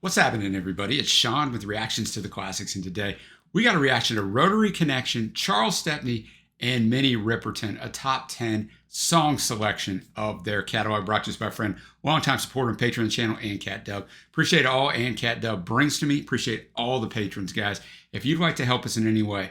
What's happening, everybody? It's Sean with Reactions to the Classics, and today we got a reaction to Rotary Connection, Charles Stepney, and Minnie Riperton, a top 10 song selection of their catalog, brought to us by a friend, longtime supporter and patron of the channel, Ann Cat Dub. Appreciate all Ann Cat Dub brings to me. Appreciate all the patrons, guys. If you'd like to help us in any way,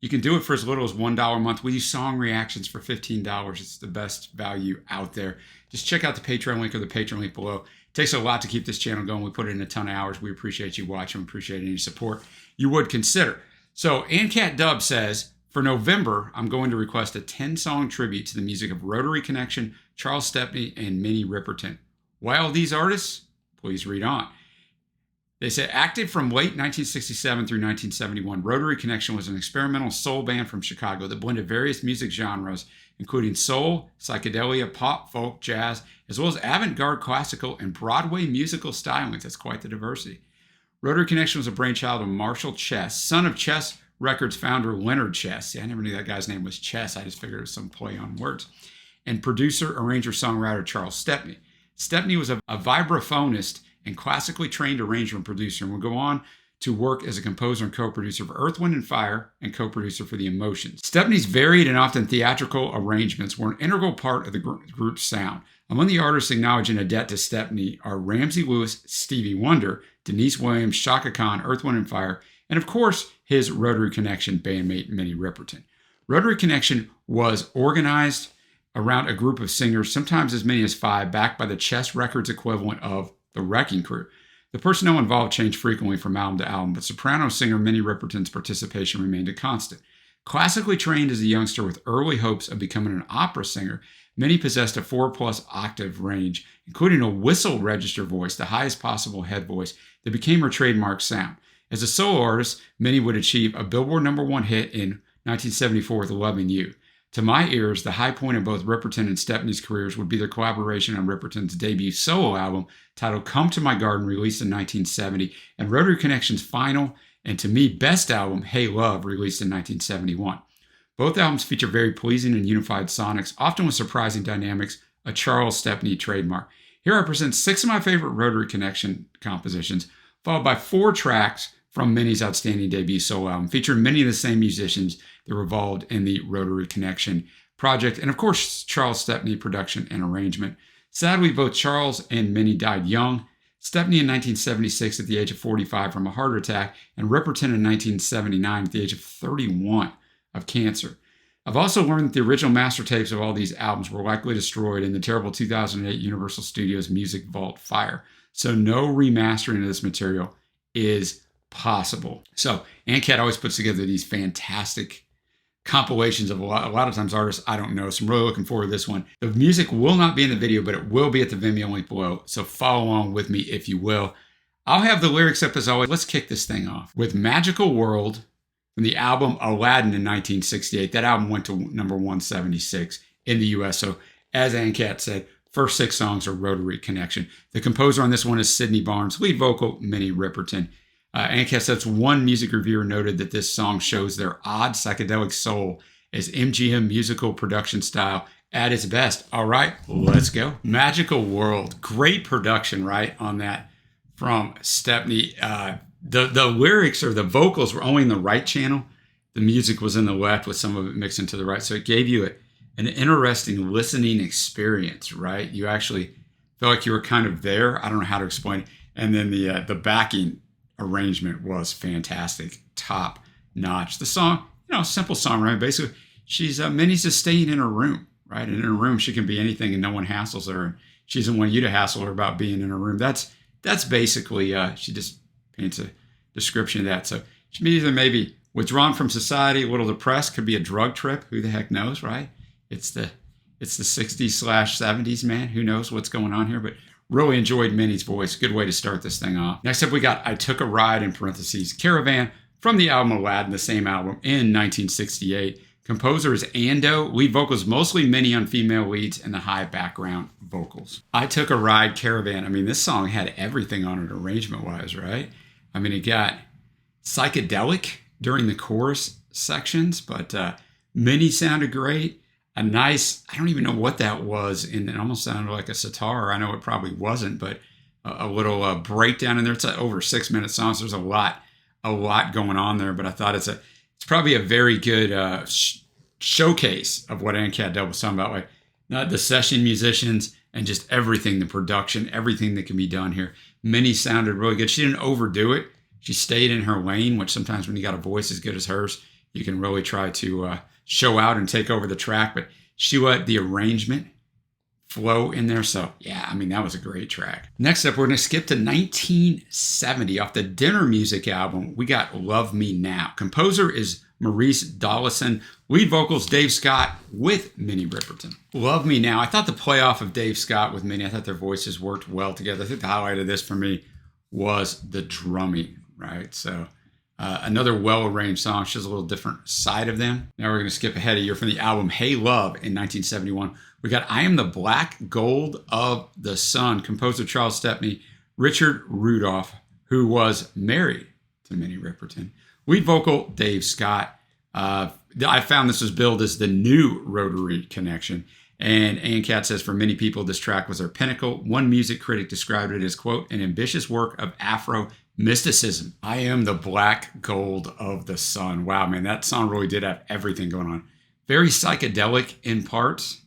you can do it for as little as $1 a month. We do song reactions for $15. It's the best value out there. Just check out the Patreon link or the Patreon link below. It takes a lot to keep this channel going. We put in a ton of hours. We appreciate you watching. We appreciate any support you would consider. So Ann Cat Dub says, for November, I'm going to request a 10-song tribute to the music of Rotary Connection, Charles Stepney, and Minnie Riperton. Why all these artists? Please read on. They say, active from late 1967 through 1971, Rotary Connection was an experimental soul band from Chicago that blended various music genres, including soul, psychedelia, pop, folk, jazz, as well as avant-garde classical and Broadway musical stylings. That's quite the diversity. Rotary Connection was a brainchild of Marshall Chess, son of Chess Records founder Leonard Chess. See, I never knew that guy's name was Chess. I just figured it was some play on words. And producer, arranger, songwriter Charles Stepney. Stepney was a vibraphonist and classically trained arranger and producer, and would go on to work as a composer and co-producer for Earth, Wind & Fire and co-producer for The Emotions. Stepney's varied and often theatrical arrangements were an integral part of the group's sound. Among the artists acknowledged in a debt to Stepney are Ramsey Lewis, Stevie Wonder, Denise Williams, Chaka Khan, Earth, Wind & Fire, and of course, his Rotary Connection bandmate, Minnie Riperton. Rotary Connection was organized around a group of singers, sometimes as many as 5, backed by the Chess Records equivalent of the Wrecking Crew. The personnel involved changed frequently from album to album, but soprano singer Minnie Riperton's participation remained a constant. Classically trained as a youngster with early hopes of becoming an opera singer, Minnie possessed a 4+ octave range, including a whistle register voice, the highest possible head voice, that became her trademark sound. As a solo artist, Minnie would achieve a Billboard #1 hit in 1974 with Loving You. To my ears, the high point of both Riperton and Stepney's careers would be their collaboration on Riperton's debut solo album titled Come to My Garden, released in 1970, and Rotary Connection's final and, to me, best album, Hey Love, released in 1971. Both albums feature very pleasing and unified sonics, often with surprising dynamics, a Charles Stepney trademark. Here I present 6 of my favorite Rotary Connection compositions, followed by 4 tracks from Minnie's outstanding debut solo album, featuring many of the same musicians that were involved in the Rotary Connection project, and of course, Charles Stepney production and arrangement. Sadly, both Charles and Minnie died young. Stepney in 1976 at the age of 45 from a heart attack, and Riperton in 1979 at the age of 31 of cancer. I've also learned that the original master tapes of all these albums were likely destroyed in the terrible 2008 Universal Studios Music Vault fire, so no remastering of this material is possible. So Ann Cat always puts together these fantastic compilations of a lot of times artists I don't know, so I'm really looking forward to this one. The music will not be in the video, but it will be at the Vimeo link below, so follow along with me if you will. I'll have the lyrics up as always. Let's kick this thing off with Magical World from the album Aladdin in 1968. That album went to number 176 in the US, so as Ann Cat said, first 6 songs are Rotary Connection. The composer on this one is Sidney Barnes, lead vocal Minnie Riperton. Ann Cat says one music reviewer noted that this song shows their odd psychedelic soul as MGM musical production style at its best. All right, let's go. Magical World, great production, right, on that from Stepney. The lyrics or the vocals were only in the right channel. The music was in the left with some of it mixed into the right. So it gave you an interesting listening experience, right? You actually felt like you were kind of there. I don't know how to explain it. And then the backing arrangement was fantastic, top notch. The song, simple song, right? Basically, Minnie's just staying in her room, right? And in her room, she can be anything and no one hassles her. And she doesn't want you to hassle her about being in her room. That's basically, she just paints a description of that. So she's either maybe withdrawn from society, a little depressed, could be a drug trip. Who the heck knows, right? It's the 60s/70s, man. Who knows what's going on here, but really enjoyed Minnie's voice. Good way to start this thing off. Next up, we got I Took a Ride, in parentheses, Caravan, from the album Aladdin, the same album, in 1968. Composer is Ando. Lead vocals mostly Minnie on female leads and the high background vocals. I Took a Ride, Caravan. I mean, this song had everything on it arrangement-wise, right? I mean, it got psychedelic during the chorus sections, but Minnie sounded great. A nice, I don't even know what that was, and it almost sounded like a sitar. I know it probably wasn't, but a little breakdown in there. It's over a 6-minute song, so there's a lot going on there. But I thought it's probably a very good showcase of what ANCAT did was talking about, like not the session musicians and just everything, the production, everything that can be done here. Minnie sounded really good. She didn't overdo it. She stayed in her lane, which sometimes when you got a voice as good as hers, you can really try to show out and take over the track. But she let the arrangement flow in there. So yeah, I mean, that was a great track. Next up, we're going to skip to 1970 off the Dinner Music album. We got Love Me Now. Composer is Maurice Dollison. Lead vocals, Dave Scott with Minnie Riperton. Love Me Now. I thought the playoff of Dave Scott with Minnie, I thought their voices worked well together. I think the highlight of this for me was the drumming, right? So another well-arranged song. Shows a little different side of them. Now we're going to skip ahead a year from the album Hey Love in 1971. We got I Am the Black Gold of the Sun. Composer Charles Stepney, Richard Rudolph, who was married to Minnie Riperton. Lead vocal, Dave Scott. I found this was billed as the new Rotary connection. And ANCAT says, for many people, this track was their pinnacle. One music critic described it as, quote, an ambitious work of Afro mysticism. I Am the Black Gold of the Sun. Wow, man, that song really did have everything going on. Very psychedelic in parts,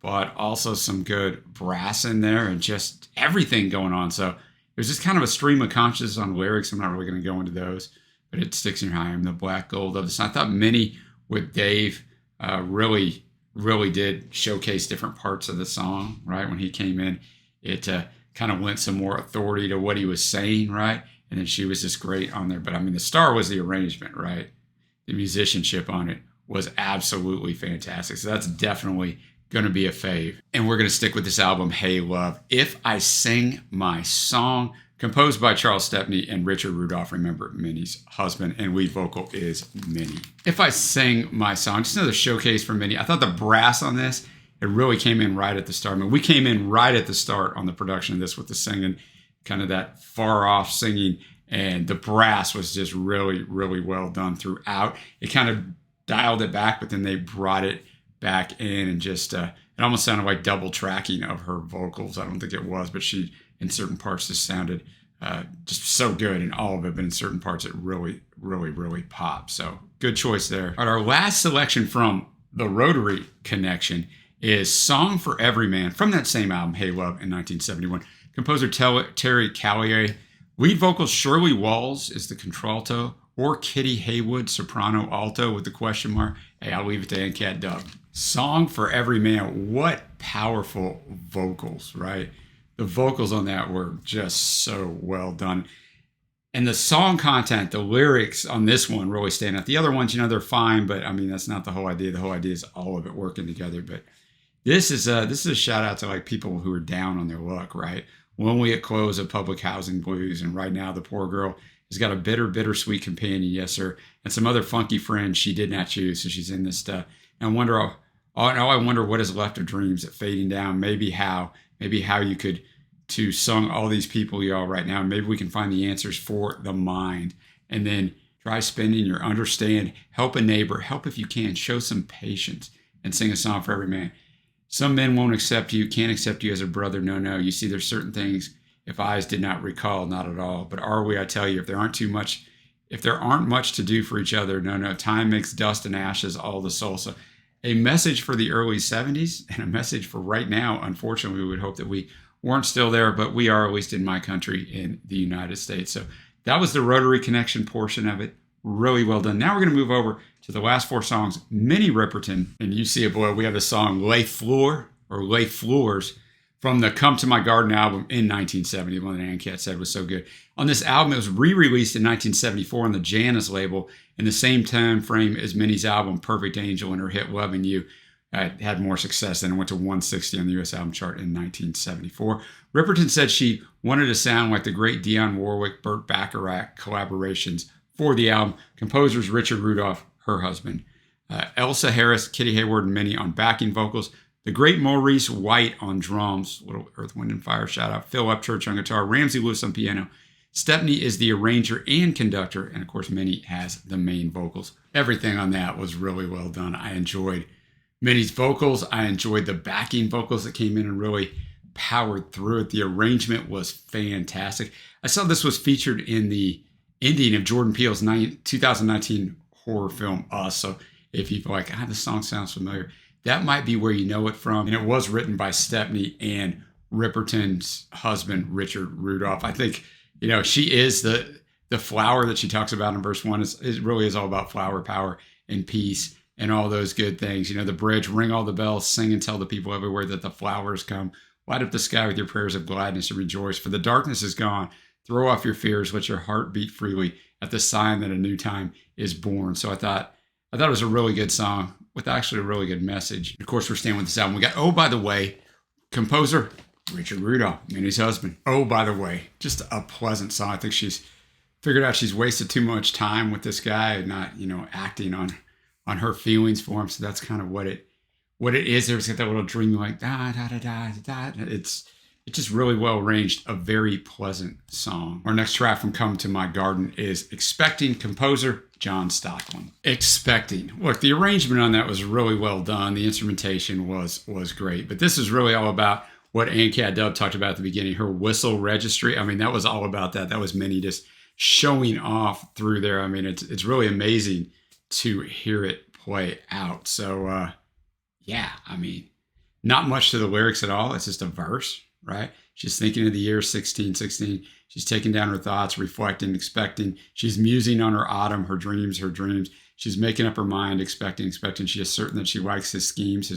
but also some good brass in there and just everything going on. So it was just kind of a stream of consciousness on lyrics. I'm not really going to go into those, but it sticks in your eye. I Am the Black Gold of the Sun. I thought Minnie with Dave really did showcase different parts of the song, right? When he came in, it kind of lent some more authority to what he was saying, right? And then she was just great on there. But I mean, the star was the arrangement, right? The musicianship on it was absolutely fantastic. So that's definitely going to be a fave. And we're going to stick with this album, Hey Love. If I Sing My Song, composed by Charles Stepney and Richard Rudolph, remember, Minnie's husband, and lead vocal is Minnie. If I Sing My Song, just another showcase for Minnie. I thought the brass on this, it really came in right at the start. I mean, we came in right at the start on the production of this with the singing, kind of that far off singing, and the brass was just really well done throughout. It kind of dialed it back, but then they brought it back in and just, it almost sounded like double tracking of her vocals. I don't think it was, but she, in certain parts, just sounded just so good in all of it, but in certain parts it really popped. So good choice there. All right, our last selection from the Rotary connection is Song for Every Man from that same album, Hey Love, in 1971. Composer Terry Callier. Lead vocals, Shirley Walls is the contralto, or Kitty Haywood, soprano alto with the question mark. Hey, I'll leave it to ANCAT Dub. Song for Every Man. What powerful vocals, right? The vocals on that were just so well done. And the song content, the lyrics on this one really stand out. The other ones, they're fine, but I mean, that's not the whole idea. The whole idea is all of it working together. But this is a shout out to like people who are down on their luck, right? Lonely at close of public housing blues. And right now the poor girl has got a bittersweet companion, yes sir, and some other funky friends she did not choose. So she's in this stuff. And I wonder what is left of dreams at fading down. Maybe how you could to sung all these people y'all right now. Maybe we can find the answers for the mind. And then try spending your understand, help a neighbor, help if you can, show some patience, and sing a song for every man. Some men won't accept you, can't accept you as a brother. No. You see, there's certain things if eyes did not recall, not at all. But are we, I tell you, if there aren't much to do for each other, no. Time makes dust and ashes all the soul. So a message for the early 70s and a message for right now. Unfortunately, we would hope that we weren't still there, but we are, at least in my country, in the United States. So that was the Rotary connection portion of it. Really well done. Now we're going to move over to the last 4 songs. Minnie Riperton, and you see it, boy, we have the song Lay Floor or Lay Floors from the Come to My Garden album in 1970, one that ANCAT said was so good. On this album, it was re-released in 1974 on the Janus label in the same time frame as Minnie's album Perfect Angel and her hit Loving You. Had more success and went to 160 on the U.S. album chart in 1974. Riperton said she wanted to sound like the great Dionne Warwick, Burt Bacharach collaborations for the album. Composers Richard Rudolph, her husband. Elsa Harris, Kitty Hayward, and Minnie on backing vocals. The great Maurice White on drums. Little Earth, Wind, and Fire shout out. Phil Upchurch on guitar. Ramsey Lewis on piano. Stepney is the arranger and conductor. And of course, Minnie has the main vocals. Everything on that was really well done. I enjoyed Minnie's vocals. I enjoyed the backing vocals that came in and really powered through it. The arrangement was fantastic. I saw this was featured in the ending of Jordan Peele's 2019 horror film Us. So if you're like, this song sounds familiar, that might be where you know it from. And it was written by Stepney and Riperton's husband, Richard Rudolph. I think, she is the flower that she talks about in verse 1. It really is all about flower power and peace and all those good things. The bridge, ring all the bells, sing and tell the people everywhere that the flowers come. Light up the sky with your prayers of gladness and rejoice. For the darkness is gone. Throw off your fears. Let your heart beat freely at the sign that a new time is born. So I thought it was a really good song with actually a really good message. Of course, we're staying with this album. We got Oh By The Way, composer Richard Rudolph, Minnie's husband. Oh By The Way, just a pleasant song. I think she's figured out she's wasted too much time with this guy and not, acting on her feelings for him. So that's kind of what it is. There's got that little dreamy like da da da da da. It's just really well arranged, a very pleasant song. Our next track from Come to My Garden is Expecting, composer John Stocklin. Expecting. Look, the arrangement on that was really well done. The instrumentation was great. But this is really all about what ANCAT Dub talked about at the beginning, her whistle registry. I mean, that was all about that. That was Minnie just showing off through there. I mean, it's really amazing to hear it play out. So, yeah, I mean, not much to the lyrics at all. It's just a verse, right? She's thinking of the year 1616. She's taking down her thoughts, reflecting, expecting. She's musing on her autumn, her dreams. She's making up her mind, expecting. She is certain that she likes his schemes.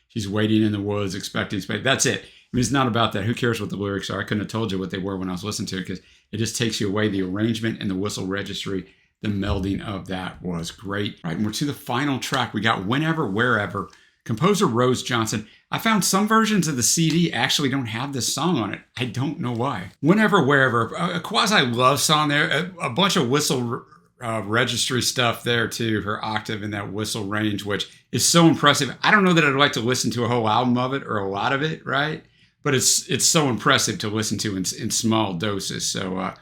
She's waiting in the woods, expecting. That's it. I mean, it's not about that. Who cares what the lyrics are? I couldn't have told you what they were when I was listening to it because it just takes you away. The arrangement and the whistle registry, the melding of that was great. All right, and we're to the final track. We got Whenever, Wherever. Composer Rose Johnson. I found some versions of the CD actually don't have this song on it. I don't know why. Whenever, Wherever, a quasi-love song there. A bunch of whistle registry stuff there too. Her octave in that whistle range, which is so impressive. I don't know that I'd like to listen to a whole album of it or a lot of it, right? But it's so impressive to listen to in small doses. So,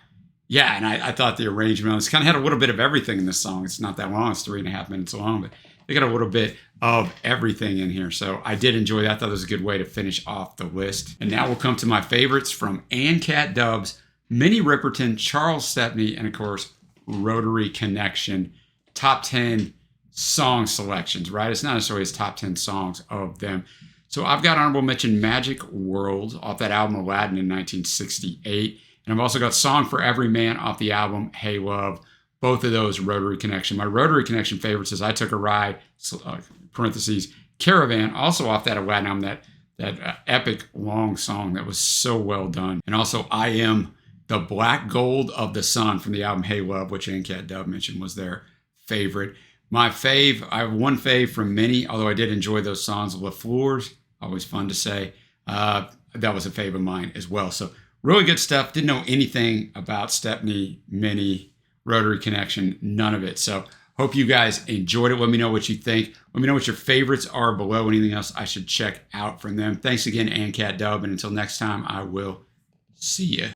yeah, and I thought the arrangement on this kind of had a little bit of everything in this song. It's not that long. It's 3.5 minutes long, but they got a little bit of everything in here. So I did enjoy that. I thought it was a good way to finish off the list. And now we'll come to my favorites from ANCAT Dubs, Minnie Riperton, Charles Stepney, and of course, Rotary Connection. Top 10 song selections, right? It's not necessarily his top 10 songs of them. So I've got honorable mention Magic World off that album Aladdin in 1968. And I've also got Song for Every Man off the album Hey Love. Both of those Rotary Connection. My Rotary Connection favorites is I Took a Ride, parentheses, Caravan, also off that Aladdin album, that epic long song that was so well done. And also I Am the Black Gold of the Sun from the album Hey Love, which ANCAT Dub mentioned was their favorite. My fave, I have one fave from Minnie, although I did enjoy those songs. La Fleurs, always fun to say. That was a fave of mine as well. So really good stuff. Didn't know anything about Stepney, Minnie, Rotary Connection, none of it. So hope you guys enjoyed it. Let me know what you think. Let me know what your favorites are below. Anything else I should check out from them. Thanks again, ANCAT Dub. And until next time, I will see you.